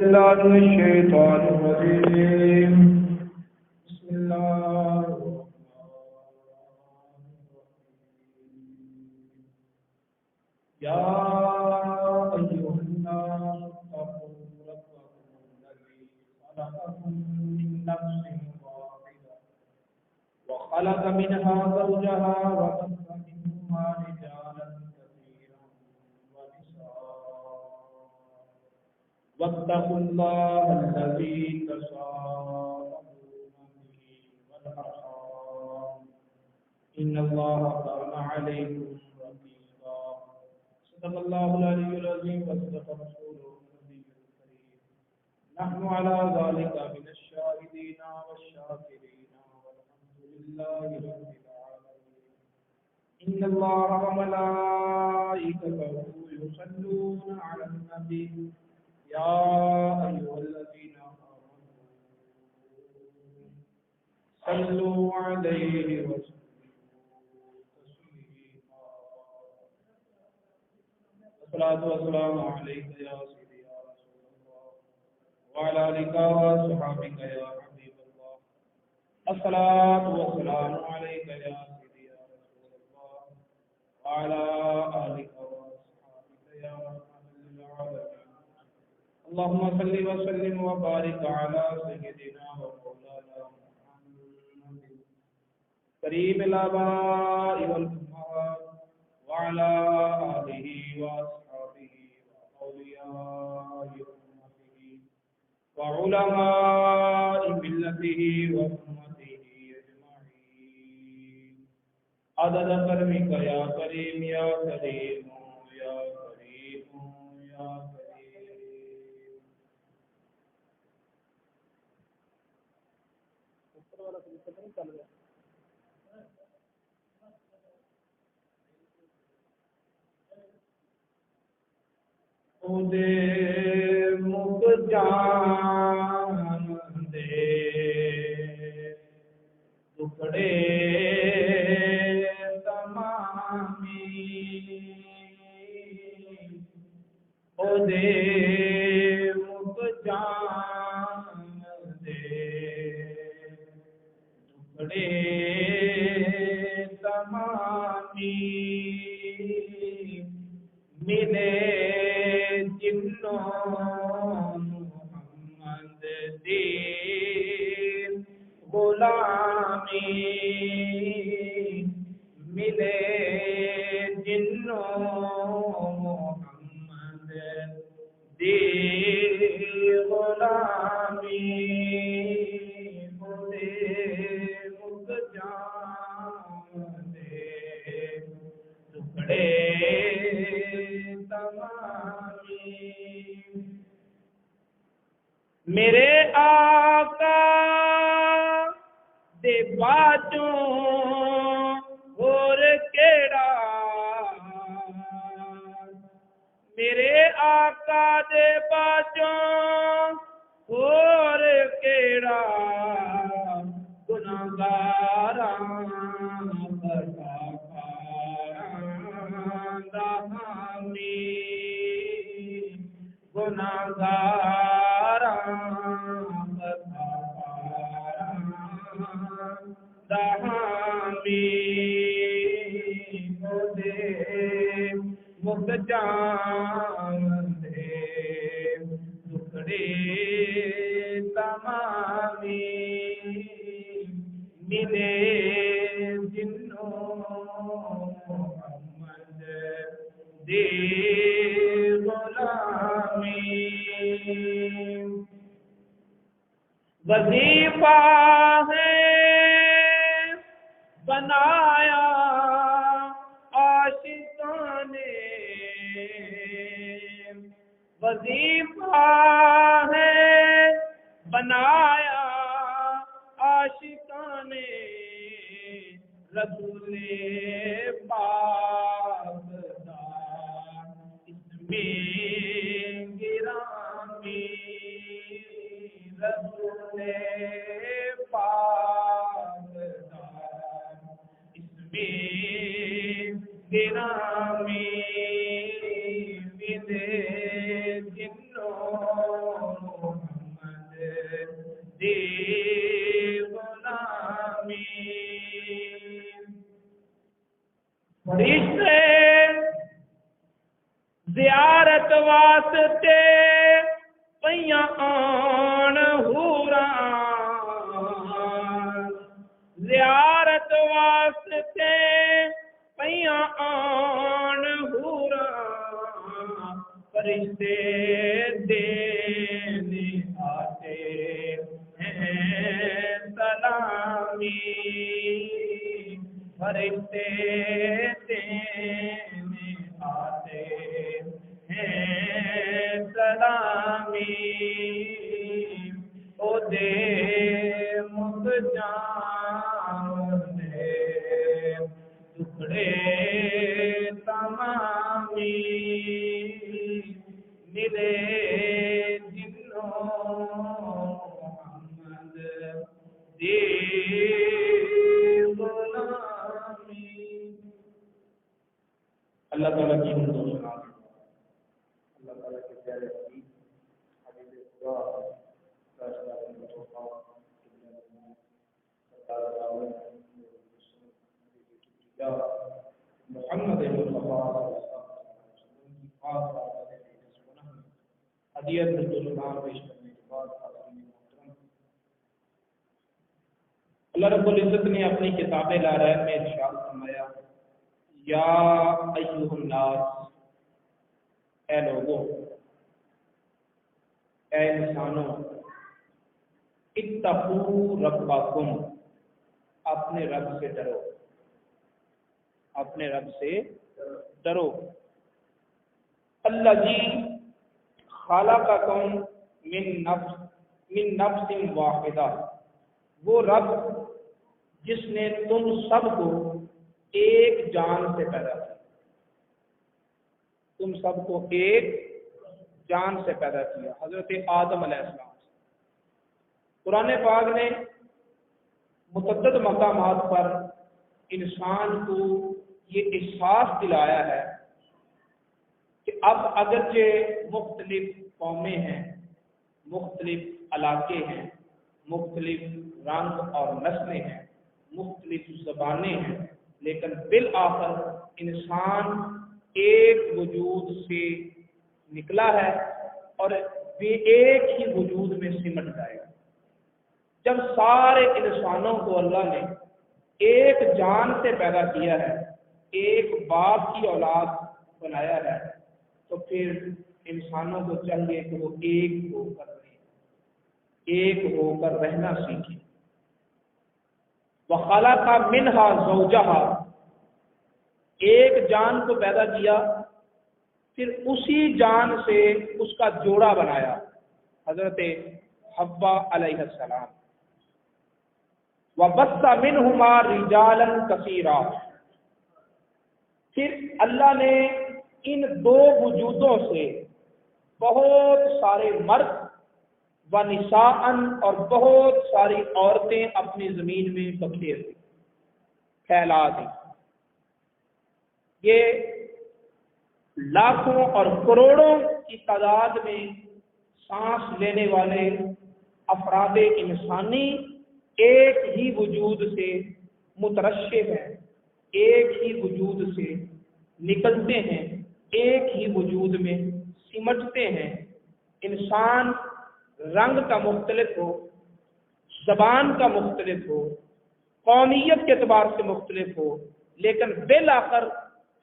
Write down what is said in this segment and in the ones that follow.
الله من الشيطان الرجيم. بسم الله يا أيها الناس اتقوا ربكم الذي خلقكم من نفس واحدة وخلق منها زوجها وبث منهما رجالا كثيرا ونساء واتقوا الله الذي تساءلون به والأرحام إن الله كان عليكم رقيبا. صدق الله العلي العظيم وصدق رسوله النبي الكريم. نحن على ذلك من الشاهدين والشاكرين والحمد لله رب العالمين. إن الله وملائكته يصلون على النبي يا أيها الذين آمنوا صلوا عليه وسلموا تسليما. الصلاة والسلام عليك يا سيدي يا رسول الله وعلى آلك وصحبك يا حبيب الله. الصلاة والسلام عليك يا سيدي يا رسول الله وعلى آلك وصحبك يا رحمة العالمين. اللهم صل وسلم وبارك على سيدنا ومولانا محمد كريم الآباء والأمهات وعلى آله وأصحابه وأولياء أمته وعلماء ملته وأمته أجمعين عدد كرمك يا كريم يا كريم يا كريم يا كريم. دے مک جان دے ٹکڑے تمامی او دے مک جان دے ٹکڑے تمامی ملے محمد دی غلامی ملے جنوں محمد دی غلامی خودے مک جان دے ٹکڑے میرے آقا دے باجوں اور کیڑا میرے آقا دے باجوں اور کیڑا گناہگاراں مک جان دے ٹکڑے تمامی ملے جنوں محمد دی غلامی وظیفہ ہے بنایا عاشقاں نے وظیفہ ہے بنایا عاشقاں نے رسول پاک دا اسم گرامی رسول پاک دا اسم گرامی ملے جنوں واسطے پیاں آن حوراں، زیارت واسطے پیاں آن حوراں، فرشتے دینے آتے ہیں سلامی، فرشتے دینے آتے ہیں سلامی، او دے مک جان دے ٹکڑے تمامی، ملے جنوں محمد دی غلامی۔ اللہ تعالیٰ کی حمد و ثنا، اللہ تعالیٰ کے پیارے حبیب حبیب خدا محمد ہدیت سلام پیش کرنے کے بعد اللہ رب العزت نے اپنی کتاب لا رحم میں ارشاد فرمایا، یا ایھا الناس، اے لوگوں، اے انسانوں، اتقوا ربکم، اپنے رب سے ڈرو، اپنے رب سے ڈرو، الذی خلقکم من نفس واحدہ، وہ رب جس نے تم سب کو ایک جان سے پیدا کیا، تم سب کو ایک جان سے پیدا کیا، حضرت آدم علیہ السلام سے۔ قرآن پاک نے متعدد مقامات پر انسان کو یہ احساس دلایا ہے کہ اب اگرچہ مختلف قومیں ہیں، مختلف علاقے ہیں، مختلف رنگ اور نسلیں ہیں، مختلف زبانیں ہیں، لیکن بالآخر انسان ایک وجود سے نکلا ہے اور وہ ایک ہی وجود میں سمٹ جائے گا۔ جب سارے انسانوں کو اللہ نے ایک جان سے پیدا کیا ہے، ایک باپ کی اولاد بنایا ہے، تو پھر انسانوں کو چاہیے کہ وہ ایک ہو کر رہیں، ایک ہو کر رہنا سیکھیں۔ وَخَلَقَ مِنْهَا زَوْجَهَا، ایک جان کو پیدا کیا، پھر اسی جان سے اس کا جوڑا بنایا، حضرت حوا علیہ السلام۔ وَبَثَّ مِنْهُمَا رِجَالًا كَثِيرًا، پھر اللہ نے ان دو وجودوں سے بہت سارے مرد و نساء اور بہت ساری عورتیں اپنی زمین میں بکھیر دی، پھیلا دی۔ یہ لاکھوں اور کروڑوں کی تعداد میں سانس لینے والے افراد انسانی ایک ہی وجود سے مترشح ہیں، ایک ہی وجود سے نکلتے ہیں، ایک ہی وجود میں سمٹتے ہیں۔ انسان رنگ کا مختلف ہو، زبان کا مختلف ہو، قومیت کے اعتبار سے مختلف ہو، لیکن بالآخر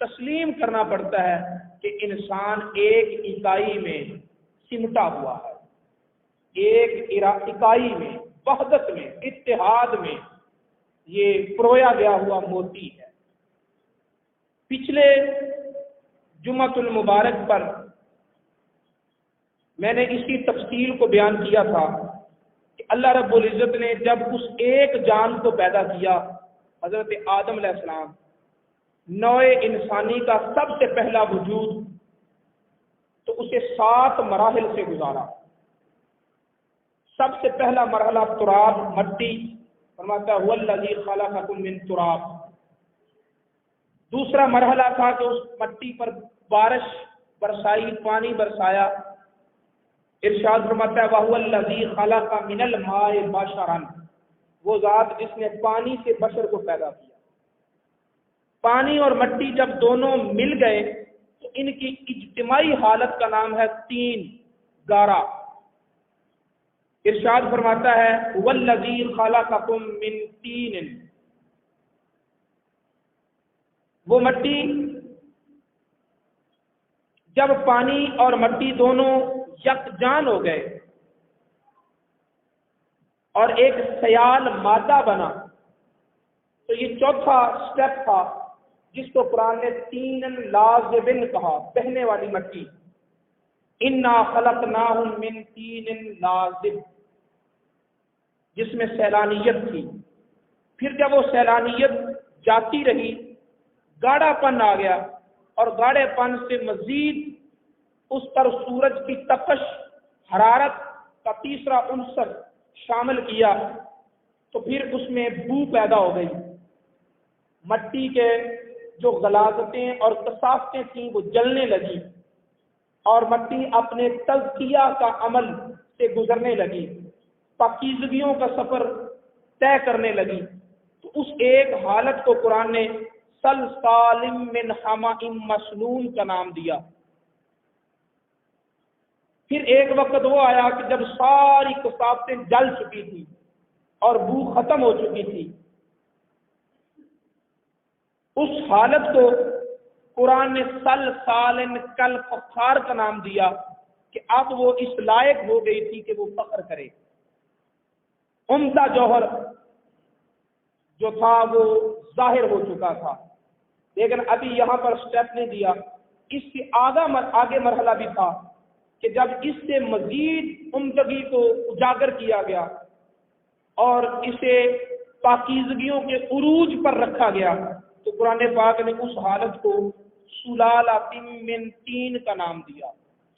تسلیم کرنا پڑتا ہے کہ انسان ایک اکائی میں سمٹا ہوا ہے، ایک اکائی میں، وحدت میں، اتحاد میں یہ پرویا گیا ہوا موتی ہے۔ پچھلے جمعۃ المبارک پر میں نے اسی تفصیل کو بیان کیا تھا کہ اللہ رب العزت نے جب اس ایک جان کو پیدا کیا، حضرت آدم علیہ السلام، نوع انسانی کا سب سے پہلا وجود، تو اسے 7 مراحل سے گزارا۔ سب سے پہلا مرحلہ تراب، مٹی، فرماتا ہے هو الذی خلقکم من تراب۔ دوسرا مرحلہ تھا کہ اس مٹی پر بارش برسائی، پانی برسایا، ارشاد فرماتا ہے وَهُوَ الَّذِي خَلَقَ مِنَ الْمَاءِ بَشَرًا، وہ ذات جس نے پانی سے بشر کو پیدا کیا۔ پانی اور مٹی جب دونوں مل گئے تو تو ان کی اجتماعی حالت کا نام ہے تین، گارا۔ ارشاد فرماتا ہے والذی خلقکم من طین، وہ مٹی جب پانی اور مٹی دونوں یکجان ہو گئے اور ایک سیال مادہ بنا، تو یہ چوتھا سٹیپ تھا جس کو قرآن نے تین لازبن کہا، بہنے والی مٹی۔ انا خلقناہم من طین لازب، جس میں سیلانیت تھی۔ پھر جب وہ سیلانیت جاتی رہی، گاڑھا پن آ گیا، اور گاڑھے پن سے مزید اس پر سورج کی تپش، حرارت کا تیسرا عنصر شامل کیا، تو پھر اس میں بو پیدا ہو گئی۔ مٹی کے جو غلاظتیں اور کثافتیں تھیں وہ جلنے لگی، اور مٹی اپنے تزکیہ کا عمل سے گزرنے لگی، پاکیزگیوں کا سفر طے کرنے لگی۔ تو اس ایک حالت کو قرآن نے سلسال من حمأ مسنون کا نام دیا۔ پھر ایک وقت وہ آیا کہ جب ساری کثافتیں جل چکی تھی اور بو ختم ہو چکی تھی، اس حالت کو قرآن نے سلسال کالفخار کا نام دیا کہ اب وہ اس لائق ہو گئی تھی کہ وہ فخر کرے۔ عمدہ جوہر جو تھا وہ ظاہر ہو چکا تھا، لیکن ابھی یہاں پر سٹیپ نہیں دیا۔ اس سے آگے مرحلہ بھی تھا کہ جب اس سے مزید عمدگی کو اجاگر کیا گیا اور اسے پاکیزگیوں کے عروج پر رکھا گیا، تو قرآن پاک نے اس حالت کو سلالۃ من طین کا نام دیا۔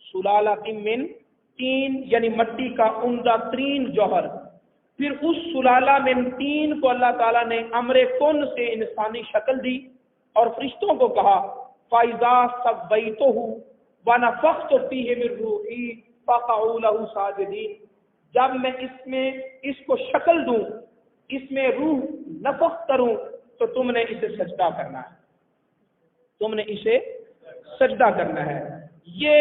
سلالۃ من طین یعنی مٹی کا عمدہ ترین جوہر۔ پھر اس سلالہ من طین کو اللہ تعالیٰ نے امر کن سے انسانی شکل دی اور فرشتوں کو کہا فَإِذَا سَوَّيْتُهُ وَنَفَخْتُ فِيهِ مِن رُوحِي فَقَعُوا لَهُ سَاجِدِينَ، جب میں اس کو شکل دوں، اس میں روح نفخ کروں، تو تم نے اسے سجدہ کرنا ہے، تم نے اسے سجدہ کرنا ہے۔ یہ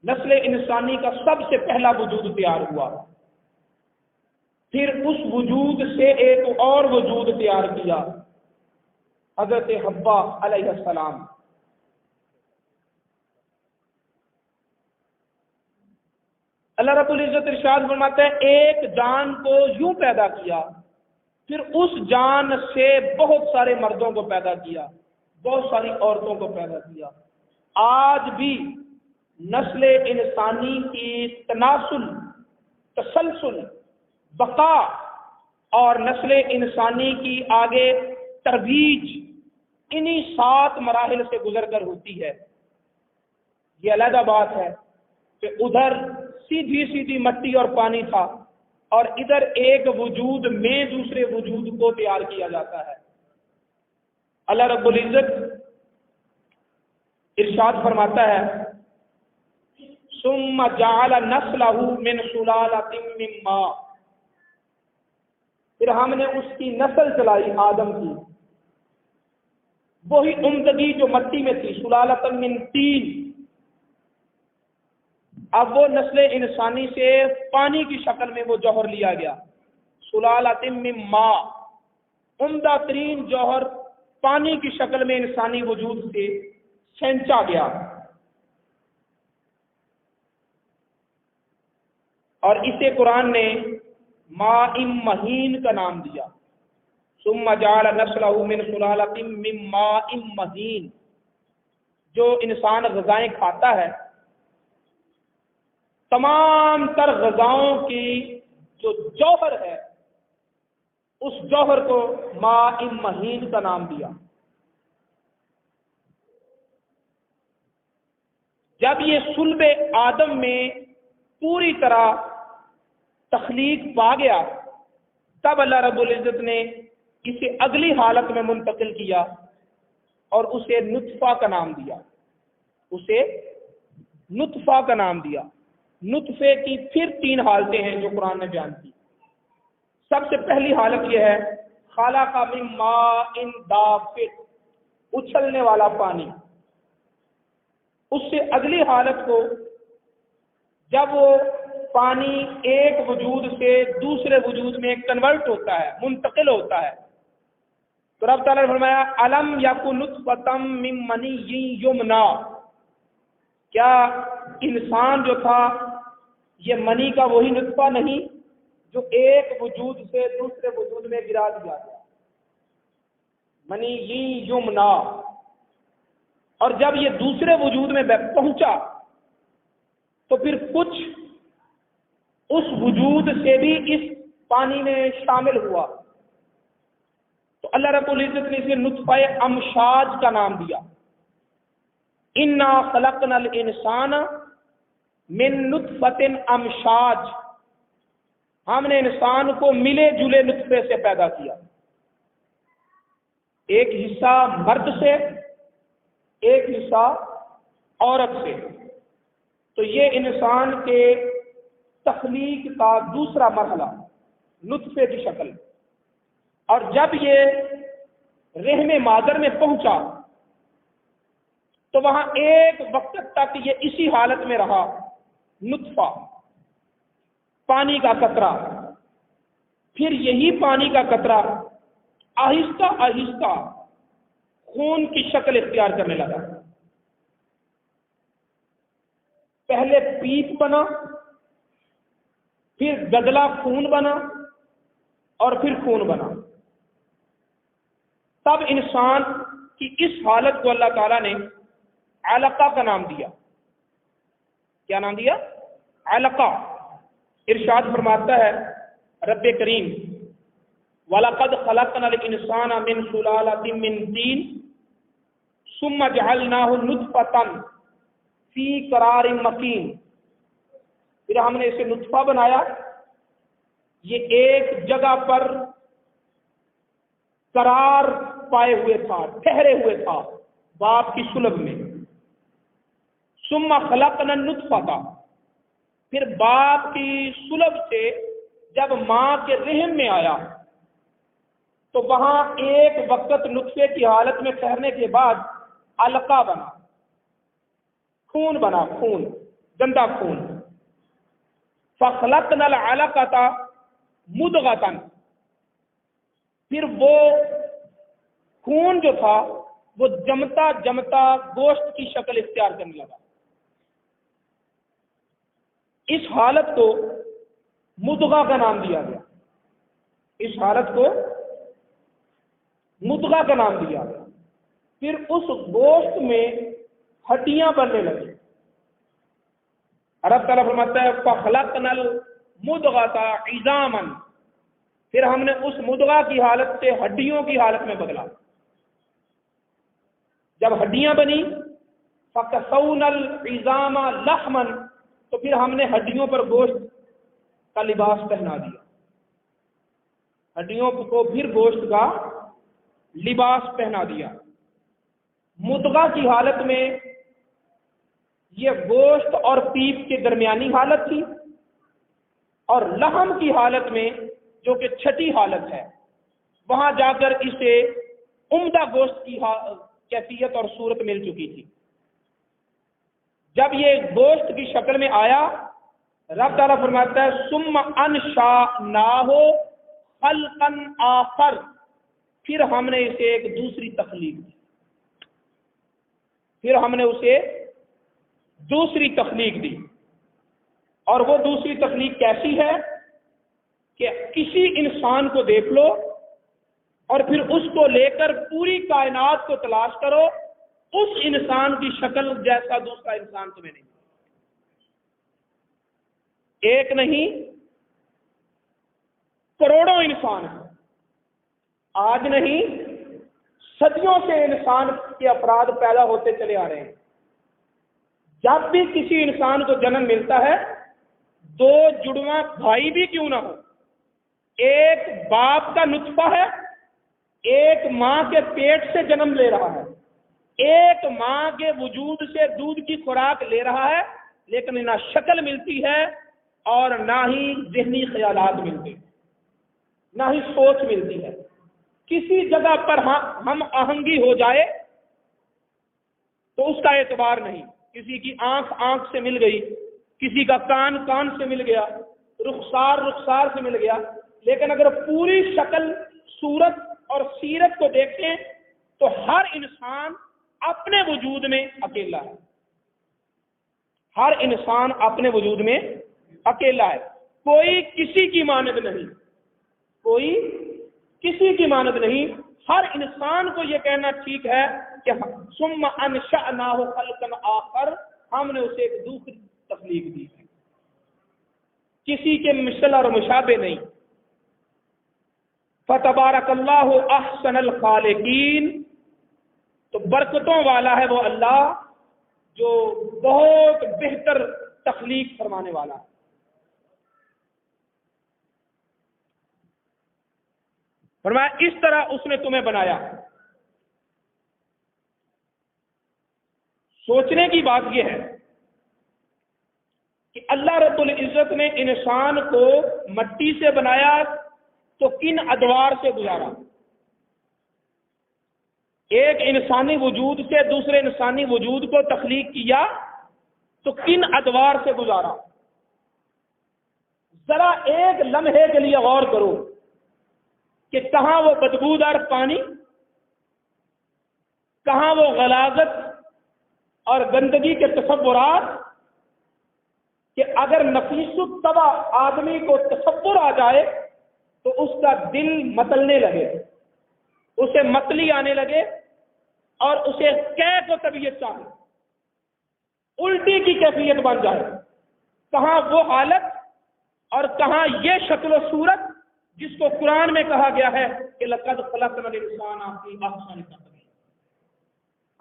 نسل انسانی کا سب سے پہلا وجود تیار ہوا۔ پھر اس وجود سے ایک اور وجود تیار کیا، حضرت حوا علیہ السلام۔ اللہ رب العزت ارشاد فرماتا ہے ایک جان کو یوں پیدا کیا، پھر اس جان سے بہت سارے مردوں کو پیدا کیا، بہت ساری عورتوں کو پیدا کیا۔ آج بھی نسل انسانی کی تناسل، تسلسل، بقا اور نسل انسانی کی آگے ترویج انہی 7 مراحل سے گزر کر ہوتی ہے۔ یہ علیحدہ بات ہے کہ ادھر سیدھی مٹی اور پانی تھا، اور ادھر ایک وجود میں دوسرے وجود کو تیار کیا جاتا ہے۔ اللہ رب العزت ارشاد فرماتا ہے ثم جعل نسلہ من سلالۃ من ماء، پھر ہم نے اس کی نسل چلائی آدم کی، وہی عمدگی جو مٹی میں تھی، سلالۃ من طین۔ اب وہ نسل انسانی سے پانی کی شکل میں وہ جوہر لیا گیا، سلالۃ من ماء، عمدہ ترین جوہر پانی کی شکل میں انسانی وجود سے کھینچا گیا، اور اسے قرآن نے ماء مہین کا نام دیا۔ ثم جعل نسلہ من سلالۃ من ماء مہین، جو انسان غذائیں کھاتا ہے، تمام تر غذاؤں کی جو جوہر ہے، اس جوہر کو ماء مہین کا نام دیا۔ جب یہ صلب آدم میں پوری طرح تخلیق پا گیا، تب اللہ رب العزت نے اسے اگلی حالت میں منتقل کیا اور اسے نطفہ کا نام دیا، اسے نطفہ کا نام دیا۔ نطفے کی پھر 3 حالتیں ہیں جو قرآن نے بیان کی۔ سب سے پہلی حالت یہ ہے خلق من ماء دافق، اچھلنے والا پانی، اس سے اگلی حالت کو جب وہ پانی ایک وجود سے دوسرے وجود میں کنورٹ ہوتا ہے، منتقل ہوتا ہے، تو رب تعالیٰ نے فرمایا الم یکن نطفۃ من منی یمنا، کیا انسان جو تھا یہ منی کا وہی نطفہ نہیں جو ایک وجود سے دوسرے وجود میں گرا دیا گیا، منی یمنا، اور جب یہ دوسرے وجود میں پہنچا تو پھر کچھ اس وجود سے بھی اس پانی میں شامل ہوا، تو اللہ رب العزت نے اسے نطفہ امشاج کا نام دیا، انا خلقنا الانسان من نطفۃ امشاج، ہم نے انسان کو ملے جلے نطفے سے پیدا کیا، ایک حصہ مرد سے ایک حصہ عورت سے، تو یہ انسان کے تخلیق کا دوسرا مرحلہ نطفے کی شکل، اور جب یہ رحم مادر میں پہنچا تو وہاں ایک وقت تک یہ اسی حالت میں رہا، نطفہ، پانی کا قطرہ، پھر یہی پانی کا قطرہ آہستہ آہستہ خون کی شکل اختیار کرنے لگا، پہلے پیپ بنا، پھر گدلا خون بنا، اور پھر خون بنا، تب انسان کی اس حالت کو اللہ تعالیٰ نے علقہ کا نام دیا۔ کیا نام دیا؟ علقہ۔ ارشاد فرماتا ہے رب کریم وَلَقَدْ خَلَقْنَا الْإِنسَانَ مِنْ سُلَالَةٍ مِّن طِينٍ ثُمَّ جَعَلْنَاهُ نُطْفَةً فِي قَرَارٍ مَّكِينٍ، پھر ہم نے اسے نطفہ بنایا، یہ ایک جگہ پر قرار پائے ہوئے تھا، ٹھہرے ہوئے تھا باپ کی سلب میں، ثم خلقنا النطفہ، پھر باپ کی سلب سے جب ماں کے رحم میں آیا تو وہاں ایک وقت نطفے کی حالت میں ٹھہرنے کے بعد علقہ بنا، خون بنا، خون، گندا خون، فخلقنا العلقۃ مضغۃ، پھر وہ خون جو تھا وہ جمتا جمتا گوشت کی شکل اختیار کرنے لگا، اس حالت کو مضغہ کا نام دیا گیا، اس حالت کو مضغہ کا نام دیا گیا، پھر اس گوشت میں ہڈیاں بننے لگی، رب تعالیٰ فرماتا ہے فَخَلَقْنَا الْمُضْغَةَ عِظَامًا، پھر ہم نے اس مضغہ کی حالت سے ہڈیوں کی حالت میں بدلا، جب ہڈیاں بنی فَكَسَوْنَا الْعِظَامَ لَحْمًا، تو پھر ہم نے ہڈیوں پر گوشت کا لباس پہنا دیا، ہڈیوں کو پھر گوشت کا لباس پہنا دیا۔ مضغہ کی حالت میں یہ گوشت اور پیپ کے درمیانی حالت تھی، اور لحم کی حالت میں جو کہ چھٹی حالت ہے، وہاں جا کر اسے عمدہ گوشت کی کیفیت اور صورت مل چکی تھی۔ جب یہ گوشت کی شکل میں آیا، رب تعالیٰ فرماتا ہے ثم انشأناہ خلقا آخر، پھر ہم نے اسے ایک دوسری تخلیق دی، پھر ہم نے اسے دوسری تخلیق دی، اور وہ دوسری تخلیق کیسی ہے کہ کسی انسان کو دیکھ لو اور پھر اس کو لے کر پوری کائنات کو تلاش کرو، اس انسان کی شکل جیسا دوسرا انسان تمہیں نہیں، ایک نہیں کروڑوں انسان ہیں، آج نہیں صدیوں سے انسان کے افراد پیدا ہوتے چلے آ رہے ہیں، جب بھی کسی انسان کو جنم ملتا ہے دو جڑواں بھائی بھی کیوں نہ ہو، ایک باپ کا نطفہ ہے، ایک ماں کے پیٹ سے جنم لے رہا ہے، ایک ماں کے وجود سے دودھ کی خوراک لے رہا ہے، لیکن نہ شکل ملتی ہے اور نہ ہی ذہنی خیالات ملتے، نہ ہی سوچ ملتی ہے۔ کسی جگہ پر ہم آہنگی ہو جائے تو اس کا اعتبار نہیں. کسی کی آنکھ سے مل گئی، کسی کا کان سے مل گیا، رخسار سے مل گیا، لیکن اگر پوری شکل، صورت اور سیرت کو دیکھیں تو ہر انسان اپنے وجود میں اکیلا ہے. ہر انسان اپنے وجود میں اکیلا ہے. کوئی کسی کی مانند نہیں، کوئی کسی کی مانند نہیں. ہر انسان کو یہ کہنا ٹھیک ہے کہ ثم انشأناہ خلقا آخر، ہم نے اسے ایک دوسری تخلیق دی ہے، کسی کے مثل اور مشابہ نہیں. فتبارک اللہ احسن الخالقین، تو برکتوں والا ہے وہ اللہ جو بہت بہتر تخلیق فرمانے والا ہے. فرمایا اس طرح اس نے تمہیں بنایا. سوچنے کی بات یہ ہے کہ اللہ رب العزت نے انسان کو مٹی سے بنایا تو کن ادوار سے گزارا؟ ایک انسانی وجود سے دوسرے انسانی وجود کو تخلیق کیا تو کن ادوار سے گزارا؟ ذرا ایک لمحے کے لیے غور کرو کہ کہاں وہ بدبودار پانی، کہاں وہ غلاظت اور گندگی کے تصورات، کہ اگر نفیس الطبع آدمی کو تصور آ جائے تو اس کا دل متلنے لگے، اسے متلی آنے لگے اور اسے کیف و طبیعت چاہے، الٹی کی کیفیت بن جائے. کہاں وہ حالت اور کہاں یہ شکل و صورت جس کو قرآن میں کہا گیا ہے کہ لقد خلقنا الانسان فی احسن تقویم،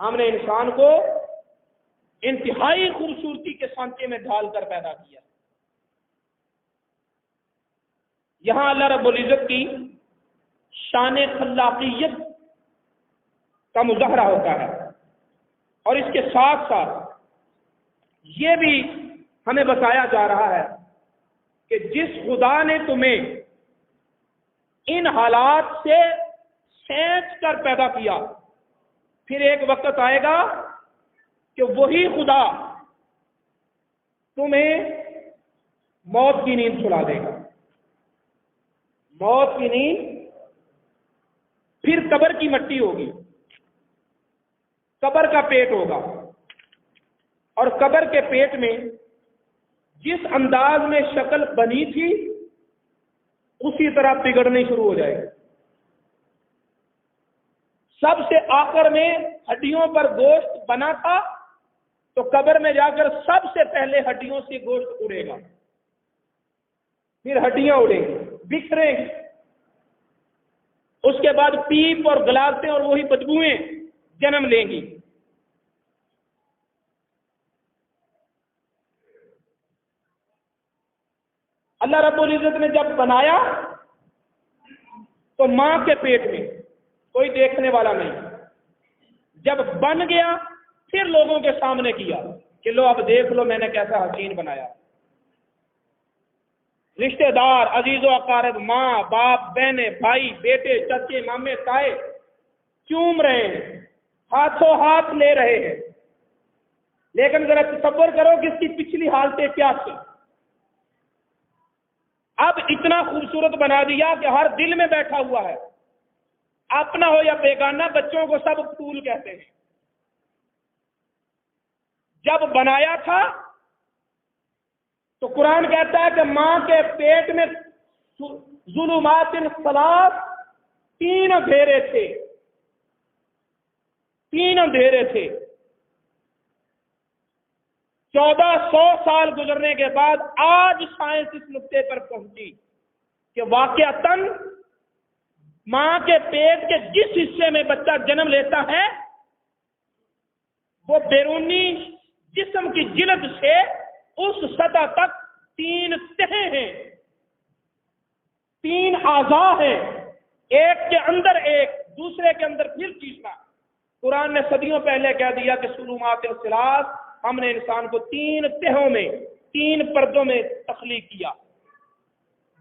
ہم نے انسان کو انتہائی خوبصورتی کے سانچے میں ڈھال کر پیدا کیا. یہاں اللہ رب العزت کی شان خلاقیت کا مظاہرہ ہوتا ہے، اور اس کے ساتھ ساتھ یہ بھی ہمیں بتایا جا رہا ہے کہ جس خدا نے تمہیں ان حالات سے سینچ کر پیدا کیا، پھر ایک وقت آئے گا کہ وہی خدا تمہیں موت کی نیند سلا دے گا. موت کی نیند، پھر قبر کی مٹی ہوگی، قبر کا پیٹ ہوگا، اور قبر کے پیٹ میں جس انداز میں شکل بنی تھی اسی طرح بگڑنی شروع ہو جائے گی. سب سے آخر میں ہڈیوں پر گوشت بنا تھا تو قبر میں جا کر سب سے پہلے ہڈیوں سے گوشت اڑے گا، پھر ہڈیاں اڑیں گی، بکھریں گی، اس کے بعد پیپ اور گلاسیں اور وہی بدبوئیں جنم لیں گی. اللہ رب العزت نے جب بنایا تو ماں کے پیٹ میں کوئی دیکھنے والا نہیں، جب بن گیا پھر لوگوں کے سامنے کیا کہ لو اب دیکھ لو میں نے کیسا حسین بنایا. رشتہ دار، عزیز و اقارب، ماں باپ، بہنیں، بھائی، بیٹے، چچے، مامے، تائے چوم رہے ہیں، ہاتھوں ہاتھ لے رہے ہیں. لیکن ذرا تصور کرو کہ اس کی پچھلی حالتیں کیا تھی. اب اتنا خوبصورت بنا دیا کہ ہر دل میں بیٹھا ہوا ہے، اپنا ہو یا بیگانہ، بچوں کو سب پھول کہتے ہیں. جب بنایا تھا تو قرآن کہتا ہے کہ ماں کے پیٹ میں ظلمات ثلاث، تین اندھیرے تھے. 1400 سال گزرنے کے بعد آج سائنس اس نقطے پر پہنچی کہ واقعتاً ماں کے پیٹ کے جس حصے میں بچہ جنم لیتا ہے وہ بیرونی جسم کی جلد سے اس سطح تک 3 تہیں ہیں، 3 اعضاء ہیں، ایک کے اندر ایک، دوسرے کے اندر پھر تیسرا. قرآن نے صدیوں پہلے کہہ دیا کہ ظلمات الثلاث، ہم نے انسان کو 3 تہوں میں، 3 پردوں میں تخلیق کیا.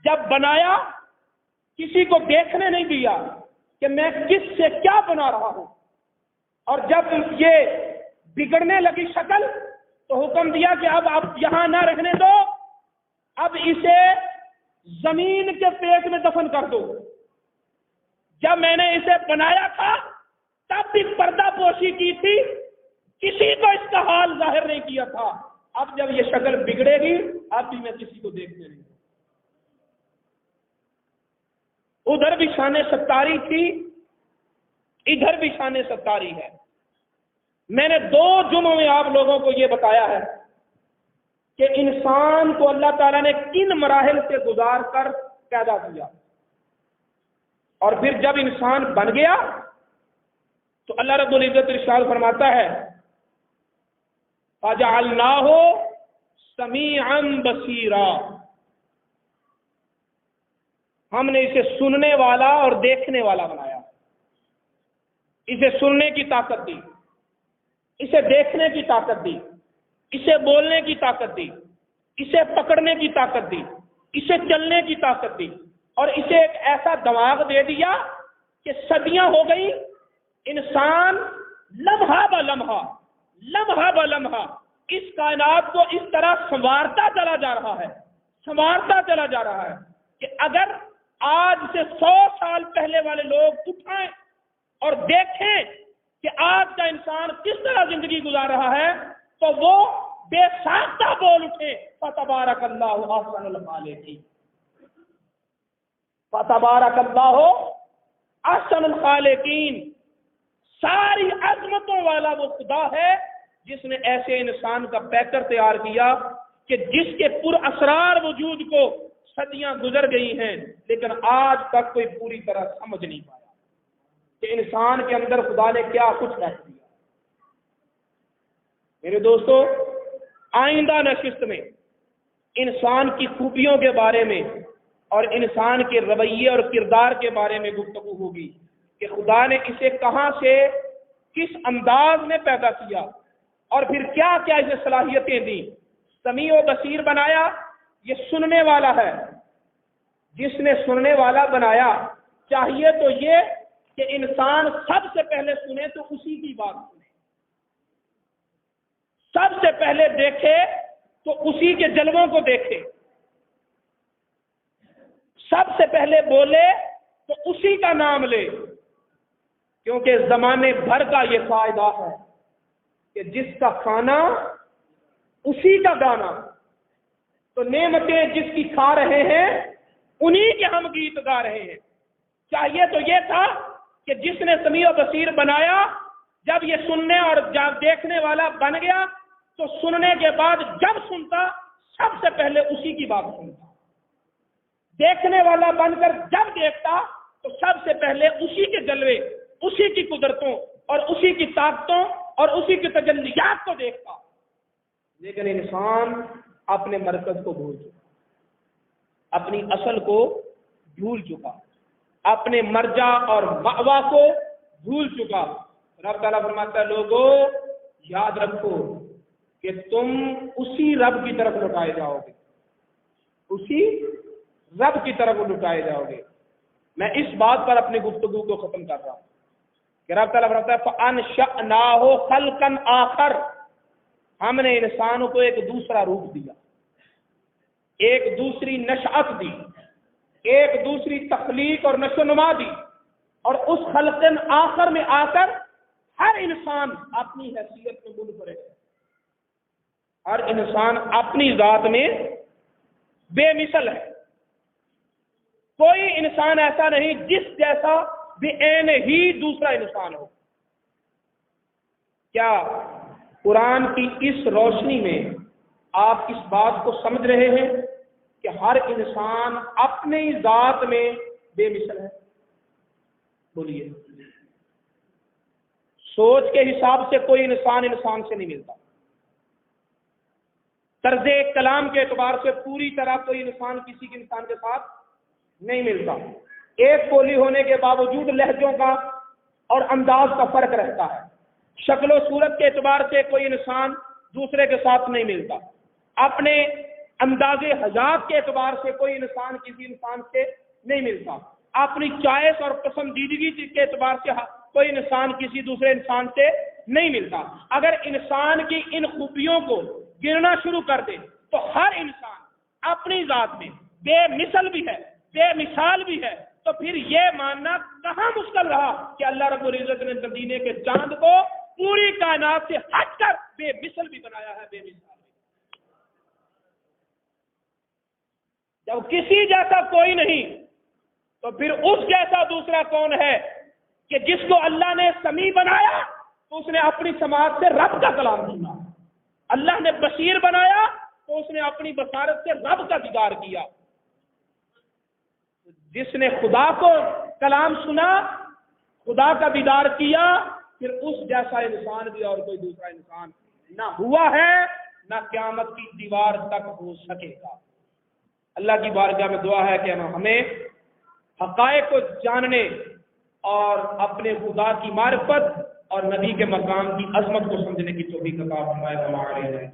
جب بنایا کسی کو دیکھنے نہیں دیا کہ میں کس سے کیا بنا رہا ہوں، اور جب یہ بگڑنے لگی شکل تو حکم دیا کہ اب آپ یہاں نہ رہنے دو، اب اسے زمین کے پیٹ میں دفن کر دو۔ جب میں نے اسے بنایا تھا تب بھی پردہ پوشی کی تھی، کسی کو اس کا حال ظاہر نہیں کیا تھا، اب جب یہ شکل بگڑے گی اب بھی میں کسی کو دیکھنے نہیں دوں۔ ادھر بھی شان ستاری تھی، ادھر بھی شان ستاری ہے۔ میں نے 2 جمعوں میں آپ لوگوں کو یہ بتایا ہے کہ انسان کو اللہ تعالیٰ نے کن مراحل سے گزار کر پیدا کیا، اور پھر جب انسان بن گیا تو اللہ رب العزت ارشاد فرماتا ہے فَجَعَلْنَاهُ سَمِيعًا بَصِيرًا، ہم نے اسے سننے والا اور دیکھنے والا بنایا، اسے سننے کی طاقت دی، اسے دیکھنے کی طاقت دی، اسے بولنے کی طاقت دی، اسے پکڑنے کی طاقت دی، اسے چلنے کی طاقت دی، اور اسے ایک ایسا دماغ دے دیا کہ صدیاں ہو گئی، انسان لمحہ بہ لمحہ اس کائنات کو اس طرح سنوارتا چلا جا رہا ہے کہ اگر آج سے 100 سال پہلے والے لوگ اٹھائیں اور دیکھیں کہ آج کا انسان کس طرح زندگی گزار رہا ہے تو وہ بے ساختہ بول اٹھے فَتَبَارَكَ اللَّهُ أَحْسَنُ الْخَالِقِينَ، فَتَبَارَكَ اللَّهُ أَحْسَنُ الْخَالِقِينَ۔ ساری عظمتوں والا وہ خدا ہے جس نے ایسے انسان کا پیکر تیار کیا کہ جس کے پر اسرار وجود کو صدیاں گزر گئی ہیں لیکن آج تک کوئی پوری طرح سمجھ نہیں پایا کہ انسان کے اندر خدا نے کیا کچھ رکھ دیا۔ میرے دوستو، آئندہ نشست میں انسان کی خوبیوں کے بارے میں اور انسان کے رویے اور کردار کے بارے میں گفتگو ہوگی کہ خدا نے اسے کہاں سے کس انداز میں پیدا کیا اور پھر کیا کیا اسے صلاحیتیں دی۔ سمیع و بصیر بنایا، یہ سننے والا ہے، جس نے سننے والا بنایا چاہیے تو یہ کہ انسان سب سے پہلے سنے تو اسی کی بات سنے، سب سے پہلے دیکھے تو اسی کے جلووں کو دیکھے، سب سے پہلے بولے تو اسی کا نام لے، کیونکہ زمانے بھر کا یہ فائدہ ہے کہ جس کا کھانا اسی کا گانا، تو نعمتیں جس کی کھا رہے ہیں انہی کے ہم گیت گا رہے ہیں۔ چاہیے تو یہ تھا کہ جس نے سمیع و بصیر بنایا جب یہ سننے اور جب دیکھنے والا بن گیا تو سننے کے بعد جب سنتا سب سے پہلے اسی کی بات سنتا، دیکھنے والا بن کر جب دیکھتا تو سب سے پہلے اسی کے جلوے، اسی کی قدرتوں اور اسی کی طاقتوں اور اسی کی تجلیات کو دیکھتا۔ لیکن انسان اپنے مرکز کو بھول چکا، اپنی اصل کو بھول چکا، اپنے مرجع اور مأوا کو بھول چکا۔ رب تعالیٰ فرماتا ہے لوگوں یاد رکھو کہ تم اسی رب کی طرف لوٹائے جاؤ گے، اسی رب کی طرف لوٹائے جاؤ گے۔ میں اس بات پر اپنی گفتگو کو ختم کر رہا ہوں کہ رب تعالیٰ فرماتا ہے فَأَنشَأْنَاهُ خَلْقًا آخر، ہم نے انسانوں کو ایک دوسرا روپ دیا، ایک دوسری نشأت دی، ایک دوسری تخلیق اور نشو و نما دی، اور اس خلق آخر میں آ کر ہر انسان اپنی حیثیت میں منفرد ہے، ہر انسان اپنی ذات میں بے مثل ہے۔ کوئی انسان ایسا نہیں جس جیسا بے عین ہی دوسرا انسان ہو۔ کیا قرآن کی اس روشنی میں آپ اس بات کو سمجھ رہے ہیں کہ ہر انسان اپنی ذات میں بے مثل ہے؟ بولیے، سوچ کے حساب سے کوئی انسان سے نہیں ملتا، طرز کلام کے اعتبار سے پوری طرح کوئی انسان کسی کے انسان کے ساتھ نہیں ملتا، ایک بولی ہونے کے باوجود لہجوں کا اور انداز کا فرق رہتا ہے، شکل و صورت کے اعتبار سے کوئی انسان دوسرے کے ساتھ نہیں ملتا، اپنے انداز حیات کے اعتبار سے کوئی انسان کسی انسان سے نہیں ملتا، اپنی چوائس اور پسندیدگی کے اعتبار سے کوئی انسان کسی دوسرے انسان سے نہیں ملتا۔ اگر انسان کی ان خوبیوں کو گننا شروع کر دے تو ہر انسان اپنی ذات میں بے مثل بھی ہے، بے مثال بھی ہے، تو پھر یہ ماننا کہاں مشکل رہا کہ اللہ رب العزت نے مدینے کے چاند کو پوری کائنات سے ہٹ کر بے مثل بھی بنایا ہے، بے مثال بھی۔ جب کسی جیسا کوئی نہیں تو پھر اس جیسا دوسرا کون ہے کہ جس کو اللہ نے سمیع بنایا تو اس نے اپنی سماعت سے رب کا کلام سنا، اللہ نے بصیر بنایا تو اس نے اپنی بصارت سے رب کا دیدار کیا۔ جس نے خدا کو کلام سنا، خدا کا دیدار کیا، پھر اس جیسا انسان بھی اور کوئی دوسرا انسان نہ ہوا ہے، نہ قیامت کی دیوار تک ہو سکے گا۔ اللہ کی بارگاہ میں دعا ہے کہ ہمیں حقائق کو جاننے اور اپنے خدا کی معرفت اور نبی کے مقام کی عظمت کو سمجھنے کی توفیق عطا فرمائے۔